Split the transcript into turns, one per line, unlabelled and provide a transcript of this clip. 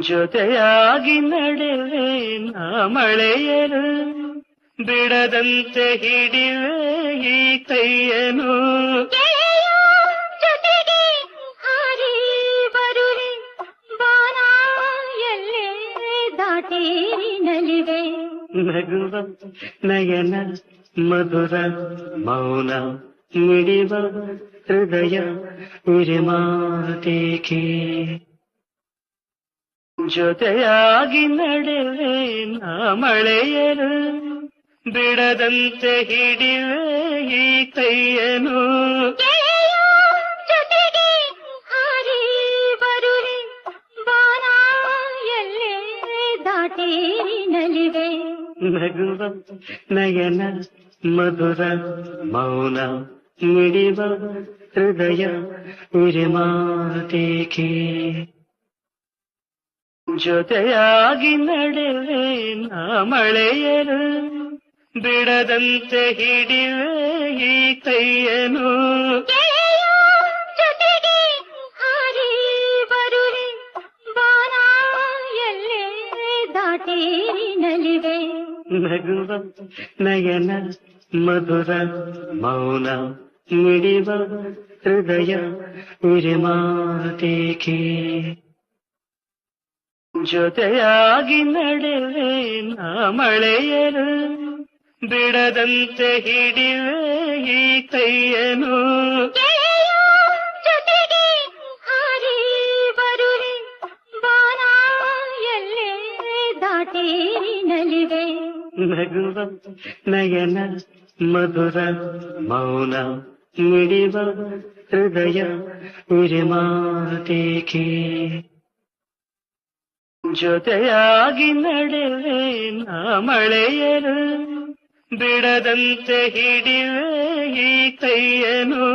ಜೊತೆಯಾಗಿ ನಡೆವೆ ನಾ ಮಳೆಯರು ಬಿಡದಂತೆ ಹಿಡಿವೆ ಈ ಕೈಯನು
ಜೊತೆಗೆ ಹಾರಿ ಬರುವೆ ಬಾನ ಎಲ್ಲೇ ದಾಟಿ ನಲಿವೆ
ನಗುವ ನಯನ ಮಧುರ ಮೌನ ಮಿಡಿವ ಹೃದಯ ಉರಿಮಾತೇಕೆ ಜೊತೆಯಾಗಿ ನಡೆವೆ ನಾ ಮಳೆಯರು ಬಿಡದಂತೆ ಹಿಡಿವೆ ಈ ಕೈಯನು
ಜೊತೆಗೆ ಹಾರಿ ಬರುವೆ ಬಾನ ಎಲ್ಲೇ ದಾಟಿ ನಲಿವೆ
ನಗುವ ನಯನ ಮಧುರ ಮೌನ ಮಿಡಿವ ಹೃದಯ ಉರಿಮಾತೇಕೆ ಜೊತೆಯಾಗಿ ನಡೆವೆ ನಾ ಮಳೆಯರು ಬಿಡದಂತೆ ಹಿಡಿವೆ ಈ ಕೈಯನು
ಜೊತೆಗೆ ಹಾರಿ ಬರುವೆ ಬಾನ ಎಲ್ಲೇ ದಾಟಿ ನಲಿವೆ
ನಗುವ ನಯನ ಮಧುರ ಮೌನ ಮಿಡಿವ ಹೃದಯ ಉರಿಮಾತೇಕೆ ಜೊತೆಯಾಗಿ ನಡೆವೆ ನಾ ಮಳೆಯರು ಬಿಡದಂತೆ ಹಿಡಿವೆ ಈ ಕೈಯನು
ಜೊತೆಗೆ ಹಾರಿ ಬರುವೆ ಬಾನ ಎಲ್ಲೇ ದಾಟಿ ನಲಿವೆ
ನಗುವ ನಯನ ಮಧುರ ಮೌನ ಮಿಡಿವ ಹೃದಯ ಉರಿಮಾತೇಕೆ ಜೊತೆಯಾಗಿ ನಡೆವೆ ನಾ ಮಳೆಯರು ಬಿಡದಂತೆ ಹಿಡಿವೆ ಈ ಕೈಯನು